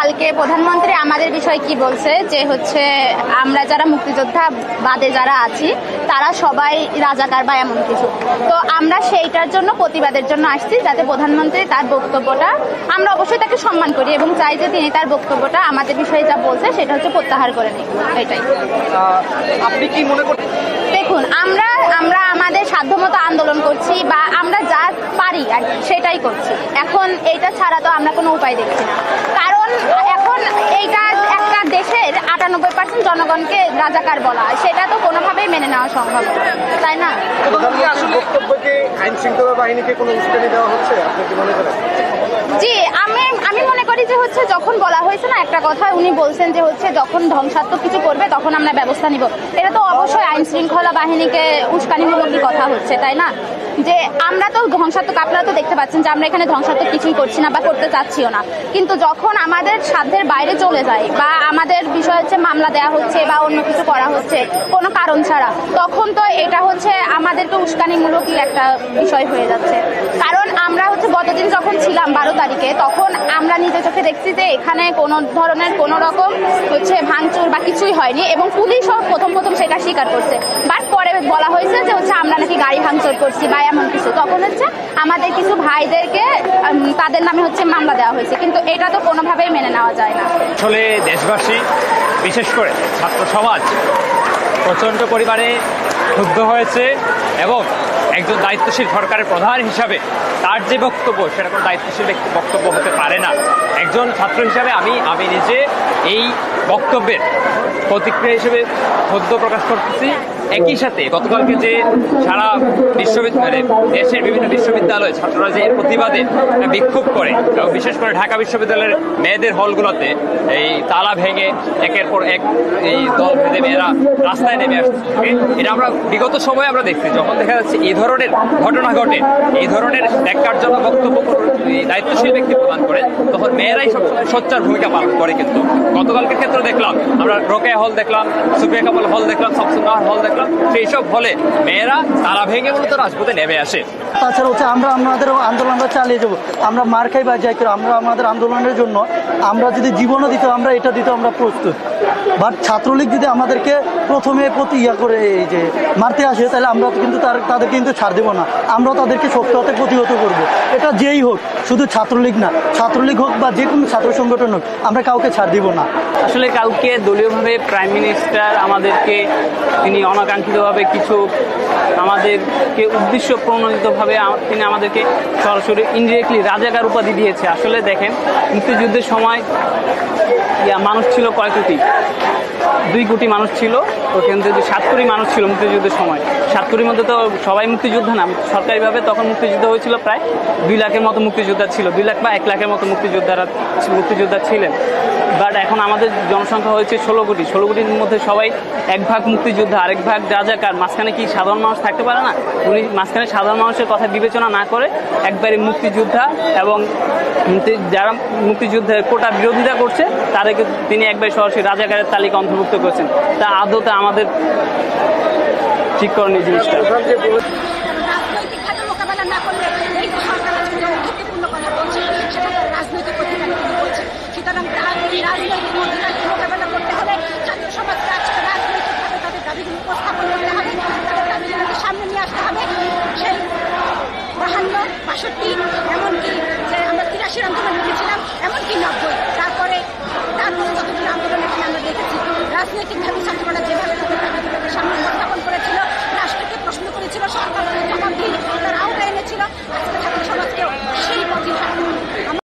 কালকে প্রধানমন্ত্রী আমাদের বিষয়ে কি বলছে যে হচ্ছে আমরা যারা মুক্তিযোদ্ধা বাদে যারা আছি তারা সবাই রাজাকার বা এমন কিছু। তো আমরা সেইটার জন্য প্রতিবাদের জন্য আসছি, যাতে প্রধানমন্ত্রী তার বক্তব্যটা, আমরা অবশ্যই তাকে সম্মান করি এবং চাই যে তিনি তার বক্তব্যটা আমাদের বিষয়ে যা বলছে সেটা হচ্ছে প্রত্যাহার করে নিই। এটাই। আপনি কি মনে করেন? দেখুন, আমরা আমাদের সাধ্যমতো আন্দোলন করছি বা আমরা যা পারি আর সেটাই করছি। এখন এইটা ছাড়া তো আমরা কোনো উপায় দেখছি না, কারণ এখন এইটা একটা দেশের 98% জনগণকে রাজাকার বলা হয়, সেটা তো কোনোভাবেই মেনে নেওয়া সম্ভব না, তাই না? বক্তব্যকে আইন শৃঙ্খলা বাহিনীকে কোনো উস্কানি দেওয়া হচ্ছে, আপনি কি মনে করেন? জি, আমি মনে করি যে হচ্ছে যখন বলা হয়েছে না একটা কথা, উনি বলছেন যে হচ্ছে যখন ধ্বংসাত্মক কিছু করবে তখন আমরা ব্যবস্থা নিব, এটা তো অবশ্যই আইন শৃঙ্খলা বাহিনীকে উস্কানিমূলক কথা হচ্ছে, তাই না? যে আমরা তো ধ্বংসাত্মক, আপনারা তো দেখতে পাচ্ছেন যে আমরা এখানে ধ্বংসাত্মক কিছুই করছি না বা করতে চাচ্ছিও না, কিন্তু যখন আমাদের সাধ্যের বাইরে চলে যায় বা আমাদের বিষয় হচ্ছে মামলা দেওয়া হচ্ছে বা অন্য কিছু করা হচ্ছে কোনো কারণ ছাড়া, তখন তো এটা হচ্ছে আমাদেরকে উস্কানিমূলকই একটা বিষয় হয়ে যাচ্ছে। কারণ আমরা হচ্ছে গতদিন যখন ছিলাম 12 তারিখে, তখন আমরা নিজের চোখে দেখছি যে এখানে কোনো ধরনের কোনো রকম হচ্ছে ভাঙচুর বা কিছুই হয়নি এবং পুলিশও প্রথম সেটা স্বীকার করছে। বাট পরে বলা হয়েছে যে হচ্ছে আমরা নাকি গাড়ি ভাঙচুর করছি বা এমন কিছু, তখন হচ্ছে আমাদের কিছু ভাইদেরকে তাদের নামে হচ্ছে মামলা দেওয়া হয়েছে, কিন্তু এটা তো কোনোভাবেই মেনে নেওয়া যায় না। আসলে দেশবাসী, বিশেষ করে ছাত্র সমাজ প্রচণ্ড পরিমাণে ক্ষুব্ধ হয়েছে এবং একজন দায়িত্বশীল সরকারের প্রধান হিসাবে তার যে বক্তব্য সেটা কোনো দায়িত্বশীল বক্তব্য হতে পারে না। একজন ছাত্র হিসাবে আমি নিজে এই বক্তব্যের প্রতিক্রিয়া হিসেবে ক্ষুব্ধ প্রকাশ করতেছি। একই সাথে গতকালকে যে সারা বিশ্ববিদ্যালয়ে দেশের বিভিন্ন বিশ্ববিদ্যালয়ে ছাত্ররা যে প্রতিবাদে বিক্ষোভ করে এবং বিশেষ করে ঢাকা বিশ্ববিদ্যালয়ের মেয়েদের হলগুলোতে এই তালা ভেঙে একের পর এক এই দল ভেদে মেয়েরা রাস্তায় নেমে আসছে, এটা আমরা বিগত সময়ে আমরা দেখছি। যখন দেখা যাচ্ছে এই ধরনের ঘটনা ঘটে, এই ধরনের দেখার জন্য বক্তব্য দায়িত্বশীল ব্যক্তি প্রদান করে, তখন মেয়েরাই সবসময় সোচ্চার ভূমিকা পালন করে। কিন্তু গতকালকের ক্ষেত্রে দেখলাম আমরা রোকেয়া হল দেখলাম, সুপ্রিয়া কামাল হল দেখলাম, শামসুন্নাহার হল দেখলাম, সেই সব হলে মেয়েরা তালা ভেঙে মূলত রাজপথে নেমে আসে। তাছাড়া হচ্ছে আমরা আমাদের আন্দোলনটা চালিয়ে যাবো, আমরা মার খাই বা যাই করে আমরা আমাদের আন্দোলনের জন্য আমরা যদি জীবনও দিত আমরা এটা দিতে আমরা প্রস্তুত। বাট ছাত্রলীগ যদি আমাদেরকে প্রথমে করে এই যে মারতে আসে, তাহলে আমরা কিন্তু তাদেরকে কিন্তু ছাড় দেবো না, আমরাও তাদেরকে শক্ত হাতে প্রতিহত করবো। এটা যেই হোক, শুধু ছাত্রলীগ না, ছাত্রলীগ হোক বা যে কোনো ছাত্র সংগঠন হোক, আমরা কাউকে ছাড় দিব না। আসলে কালকে দলীয়ভাবে প্রাইম মিনিস্টার আমাদেরকে তিনি অনাকাঙ্ক্ষিতভাবে কিছু আমাদেরকে উদ্দেশ্য প্রণোদিতভাবে তিনি আমাদেরকে সরাসরি ইনডিরেক্টলি রাজাকার উপাধি দিয়েছে। আসলে দেখেন, মুক্তিযুদ্ধের সময় মানুষ ছিল কয় কোটি, 2 কোটি মানুষ ছিল, ওখান থেকে 7 কোটি মানুষ ছিল মুক্তিযুদ্ধের সময়। 7 কোটির মধ্যে তো সবাই মুক্তিযোদ্ধা না, সরকারিভাবে তখন মুক্তিযুদ্ধ হয়েছিল প্রায় 2 লাখের মতো মুক্তিযোদ্ধা ছিল, 2 লাখ বা 1 লাখের মতো মুক্তিযোদ্ধা ছিলেন। বাট এখন আমাদের জনসংখ্যা হয়েছে 16 কোটি। 16 কোটির মধ্যে সবাই 1 ভাগ মুক্তিযোদ্ধা, আরেক ভাগ রাজাকার, মাঝখানে কি সাধারণ মানুষ থাকতে পারে না? উনি মাঝখানে সাধারণ মানুষের কথা বিবেচনা না করে একবারে মুক্তিযোদ্ধা এবং যারা মুক্তিযুদ্ধের কোটা বিরোধিতা করছে তাদেরকে তিনি একবারে সরাসরি রাজাকারের তালিকা অন্তর্ভুক্ত করেছেন। তা আদতে আমাদের ঠিক করেনি জিনিসটা।